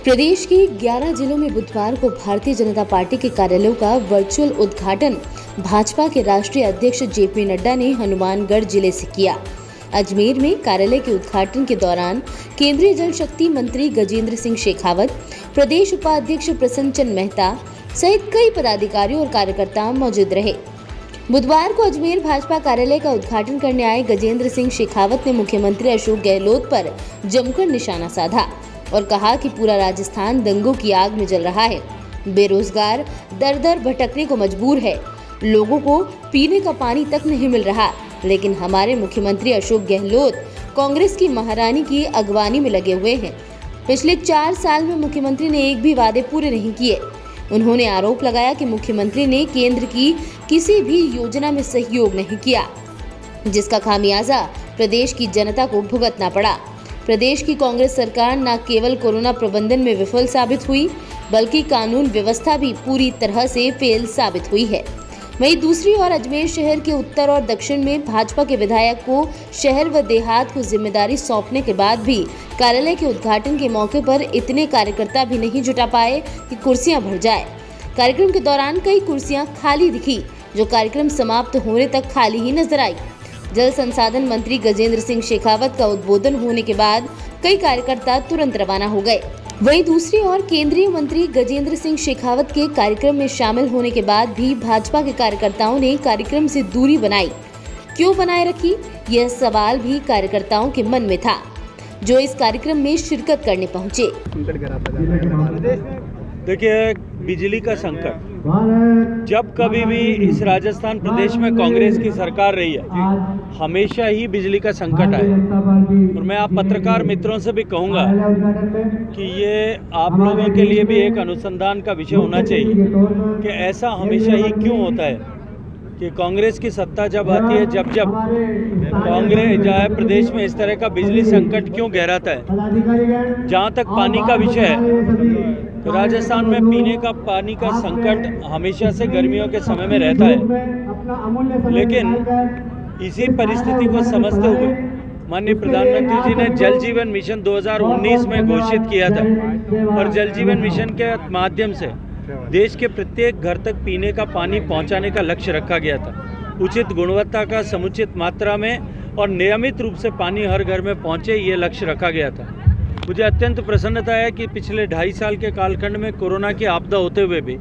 प्रदेश के 11 जिलों में बुधवार को भारतीय जनता पार्टी के कार्यालयों का वर्चुअल उद्घाटन भाजपा के राष्ट्रीय अध्यक्ष जेपी नड्डा ने हनुमानगढ़ जिले से किया। अजमेर में कार्यालय के उद्घाटन के दौरान केंद्रीय जल शक्ति मंत्री गजेंद्र सिंह शेखावत, प्रदेश उपाध्यक्ष प्रसन्न चंद मेहता सहित कई पदाधिकारी और कार्यकर्ता मौजूद रहे। बुधवार को अजमेर भाजपा कार्यालय का उद्घाटन करने आए गजेंद्र सिंह शेखावत ने मुख्यमंत्री अशोक गहलोत पर जमकर निशाना साधा और कहा कि पूरा राजस्थान दंगों की आग में जल रहा है। बेरोजगार दर दर भटकने को मजबूर है, लोगों को पीने का पानी तक नहीं मिल रहा, लेकिन हमारे मुख्यमंत्री अशोक गहलोत कांग्रेस की महारानी की अगवानी में लगे हुए हैं। पिछले 4 साल में मुख्यमंत्री ने एक भी वादे पूरे नहीं किए। उन्होंने आरोप लगाया कि मुख्यमंत्री ने केंद्र की किसी भी योजना में सहयोग नहीं किया, जिसका खामियाजा प्रदेश की जनता को भुगतना पड़ा। प्रदेश की कांग्रेस सरकार न केवल कोरोना प्रबंधन में विफल साबित हुई, बल्कि कानून व्यवस्था भी पूरी तरह से फेल साबित हुई है। वहीं दूसरी ओर अजमेर शहर के उत्तर और दक्षिण में भाजपा के विधायक को शहर व देहात को जिम्मेदारी सौंपने के बाद भी कार्यालय के उद्घाटन के मौके पर इतने कार्यकर्ता भी नहीं जुटा पाए कि कुर्सियां भर जाए। कार्यक्रम के दौरान कई कुर्सियां खाली दिखी, जो कार्यक्रम समाप्त होने तक खाली ही नजर आई। जल संसाधन मंत्री गजेंद्र सिंह शेखावत का उद्बोधन होने के बाद कई कार्यकर्ता तुरंत रवाना हो गए। वहीं दूसरी ओर केंद्रीय मंत्री गजेंद्र सिंह शेखावत के कार्यक्रम में शामिल होने के बाद भी भाजपा के कार्यकर्ताओं ने कार्यक्रम से दूरी बनाई। क्यों बनाए रखी, यह सवाल भी कार्यकर्ताओं के मन में था, जो इस कार्यक्रम में शिरकत करने पहुंचे। देखिए, बिजली का संकट जब कभी भी इस राजस्थान प्रदेश में कांग्रेस की सरकार रही है, हमेशा ही बिजली का संकट आया। और मैं आप पत्रकार मित्रों से भी कहूंगा कि ये आप लोगों के लिए भी एक अनुसंधान का विषय होना चाहिए कि ऐसा हमेशा ही क्यों होता है कि कांग्रेस की सत्ता जब आती है, जब कांग्रेस जाए प्रदेश में इस तरह का बिजली संकट क्यों गहराता है। जहाँ तक पानी का विषय है, तो राजस्थान में पीने का पानी का संकट हमेशा से गर्मियों के समय में रहता है, लेकिन इसी परिस्थिति को समझते हुए माननीय प्रधानमंत्री जी ने जल जीवन मिशन 2019 में घोषित किया था और जल जीवन मिशन के माध्यम से देश के प्रत्येक घर तक पीने का पानी पहुंचाने का लक्ष्य रखा गया था। उचित गुणवत्ता का, समुचित मात्रा में और नियमित रूप से पानी हर घर में पहुंचे, ये लक्ष्य रखा गया था। मुझे अत्यंत प्रसन्नता है कि पिछले 2.5 साल के कालखंड में कोरोना की आपदा होते हुए भी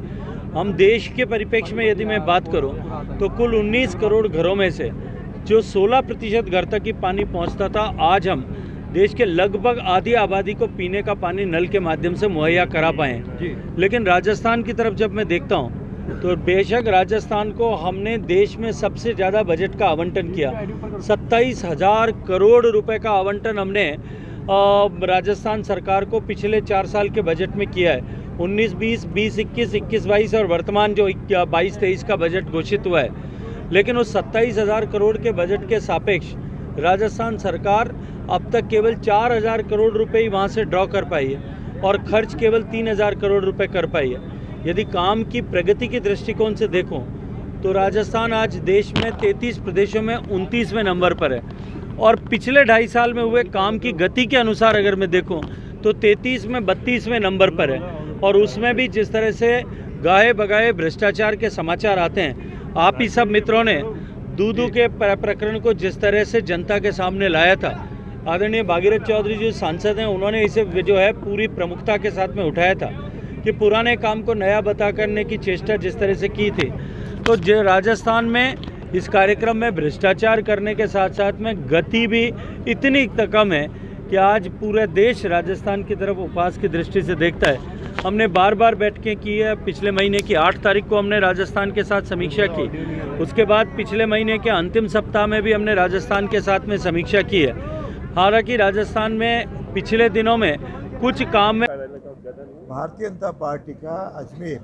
हम देश के परिप्रेक्ष्य में यदि मैं बात करूं तो कुल 19 करोड़ घरों में से जो 16% घर तक ही पानी पहुंचता था, आज हम देश के लगभग आधी आबादी को पीने का पानी नल के माध्यम से मुहैया करा पाए हैं। लेकिन राजस्थान की तरफ जब मैं देखता हूं तो बेशक राजस्थान को हमने देश में सबसे ज़्यादा बजट का आवंटन किया। 27,000 करोड़ रुपए का आवंटन हमने राजस्थान सरकार को पिछले 4 साल के बजट में किया है। 19-20, 20-21, 21-22 और वर्तमान जो 22-23 का बजट घोषित हुआ है। लेकिन उस 27,000 करोड़ के बजट के सापेक्ष राजस्थान सरकार अब तक केवल 4,000 करोड़ रुपए ही वहाँ से ड्रॉ कर पाई है और खर्च केवल 3,000 करोड़ रुपए कर पाई है। यदि काम की प्रगति के दृष्टिकोण से देखूं तो राजस्थान आज देश में 33 प्रदेशों में 29वें नंबर पर है और पिछले 2.5 साल में हुए काम की गति के अनुसार अगर मैं देखूं तो 33 में 32वें नंबर पर है। और उसमें भी जिस तरह से गाहे बगाहे भ्रष्टाचार के समाचार आते हैं, आप ही सब मित्रों ने दूधू के प्रकरण को जिस तरह से जनता के सामने लाया था, आदरणीय भागीरथ चौधरी जो सांसद हैं, उन्होंने इसे जो है पूरी प्रमुखता के साथ में उठाया था कि पुराने काम को नया बता करने की चेष्टा जिस तरह से की थी, तो राजस्थान में इस कार्यक्रम में भ्रष्टाचार करने के साथ साथ में गति भी इतनी कम है कि आज पूरे देश राजस्थान की तरफ उपहास की दृष्टि से देखता है। हमने बार बार बैठकें की है। पिछले महीने की 8 तारीख को हमने राजस्थान के साथ समीक्षा की। उसके बाद पिछले महीने के अंतिम सप्ताह में भी हमने राजस्थान के साथ में समीक्षा की है। हालांकि राजस्थान में पिछले दिनों में कुछ काम में भारतीय जनता पार्टी का अजमेर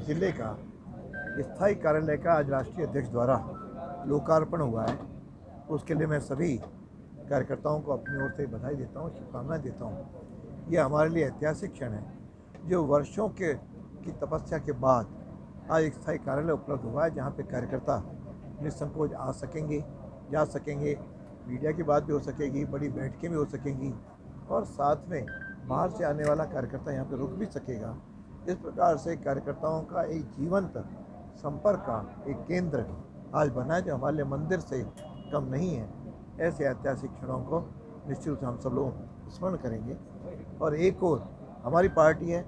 जिले का स्थायी कार्यालय का आज राष्ट्रीय अध्यक्ष द्वारा लोकार्पण हुआ है। उसके लिए मैं सभी कार्यकर्ताओं को अपनी ओर से बधाई देता हूँ, शुभकामनाएं देता हूँ। ये हमारे लिए ऐतिहासिक क्षण है, जो वर्षों की तपस्या के बाद आज एक स्थायी कार्यालय उपलब्ध हुआ है, जहाँ पे कार्यकर्ता निसंकोच आ सकेंगे, जा सकेंगे, मीडिया की बात भी हो सकेगी, बड़ी बैठकें भी हो सकेंगी और साथ में बाहर से आने वाला कार्यकर्ता यहाँ पे रुक भी सकेगा। इस प्रकार से कार्यकर्ताओं का एक जीवंत संपर्क का एक केंद्र आज बना है, जो हमारे लिए मंदिर से कम नहीं है। ऐसे ऐतिहासिक क्षणों को निश्चित रूप से हम सब लोग स्मरण करेंगे। और एक और हमारी पार्टी है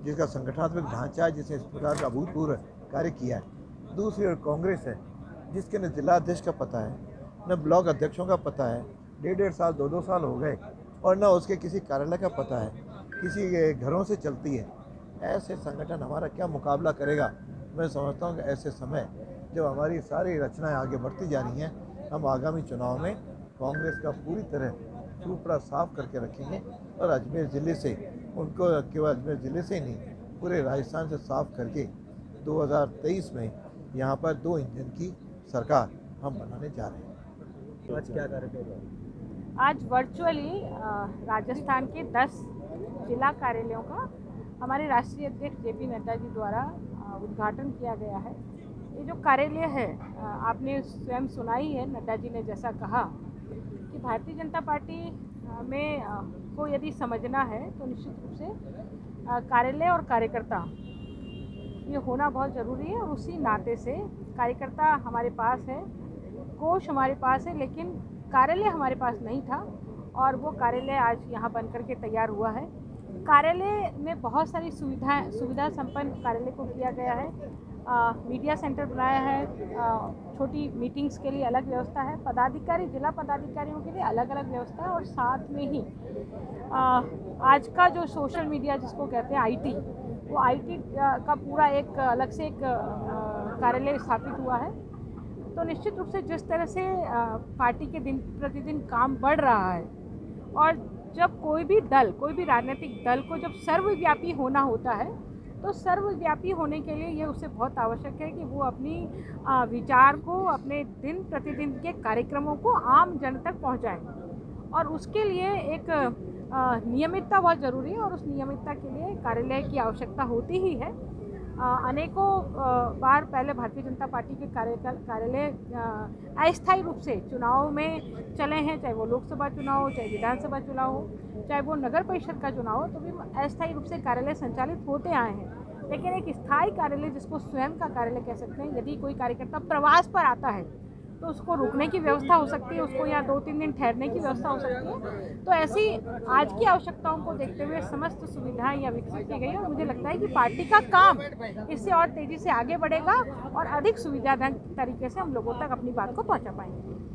जिसका संगठनात्मक ढांचा है, जिसने इस प्रकार का अभूतपूर्व कार्य किया है। दूसरी ओर कांग्रेस है जिसके न जिलाध्यक्ष का पता है, न ब्लॉक अध्यक्षों का पता है, 1.5 साल 2-2 साल हो गए, और न उसके किसी कार्यालय का पता है, किसी के घरों से चलती है। ऐसे संगठन हमारा क्या मुकाबला करेगा। मैं समझता हूँ कि ऐसे समय जब हमारी सारी रचनाएं आगे बढ़ती जा रही हैं, हम आगामी चुनाव में कांग्रेस का पूरी तरह टुकड़ा साफ करके रखेंगे और अजमेर ज़िले से उनको केवल अजमेर ज़िले से ही नहीं, पूरे राजस्थान से साफ करके 2023 में यहाँ पर 2 इंजन की सरकार हम बनाने जा रहे हैं। आज क्या कार्यक्रम? आज वर्चुअली राजस्थान के 10 जिला कार्यालयों का हमारे राष्ट्रीय अध्यक्ष जेपी नड्डा जी द्वारा उद्घाटन किया गया है। ये जो कार्यालय है, आपने स्वयं सुना ही है, नड्डा जी ने जैसा कहा कि भारतीय जनता पार्टी में को यदि समझना है तो निश्चित रूप से कार्यालय और कार्यकर्ता ये होना बहुत ज़रूरी है। और उसी नाते से कार्यकर्ता हमारे पास है, कोष हमारे पास है, लेकिन कार्यालय हमारे पास नहीं था, और वो कार्यालय आज यहाँ बन कर के तैयार हुआ है। कार्यालय में बहुत सारी सुविधा संपन्न कार्यालय को किया गया है। मीडिया सेंटर बनाया है, छोटी मीटिंग्स के लिए अलग व्यवस्था है, पदाधिकारी जिला पदाधिकारियों के लिए अलग अलग व्यवस्था है, और साथ में ही आज का जो सोशल मीडिया जिसको कहते हैं IT, वो IT का पूरा एक अलग से एक कार्यालय स्थापित हुआ है। तो निश्चित रूप से जिस तरह से पार्टी के दिन प्रतिदिन काम बढ़ रहा है, और जब कोई भी राजनीतिक दल को जब सर्वव्यापी होना होता है, तो सर्वव्यापी होने के लिए ये उससे बहुत आवश्यक है कि वो अपनी विचार को, अपने दिन प्रतिदिन के कार्यक्रमों को आम जन तक पहुंचाए, और उसके लिए एक नियमितता बहुत ज़रूरी है। और उस नियमितता के लिए कार्यालय की आवश्यकता होती ही है। अनेकों बार पहले भारतीय जनता पार्टी के कार्यालय अस्थायी रूप से चुनाव में चले हैं, चाहे वो लोकसभा चुनाव हो, चाहे विधानसभा चुनाव हो, चाहे वो नगर परिषद का चुनाव हो, तो भी अस्थायी रूप से कार्यालय संचालित होते आए हैं। लेकिन एक स्थायी कार्यालय, जिसको स्वयं का कार्यालय कह सकते हैं, यदि कोई कार्यकर्ता प्रवास पर आता है तो उसको रुकने की व्यवस्था हो सकती है, उसको यहाँ 2-3 दिन ठहरने की व्यवस्था हो सकती है। तो ऐसी आज की आवश्यकताओं को देखते हुए समस्त सुविधाएं यहाँ विकसित की गई है, और मुझे लगता है कि पार्टी का काम इससे और तेज़ी से आगे बढ़ेगा और अधिक सुविधाजनक तरीके से हम लोगों तक अपनी बात को पहुँचा पाएंगे।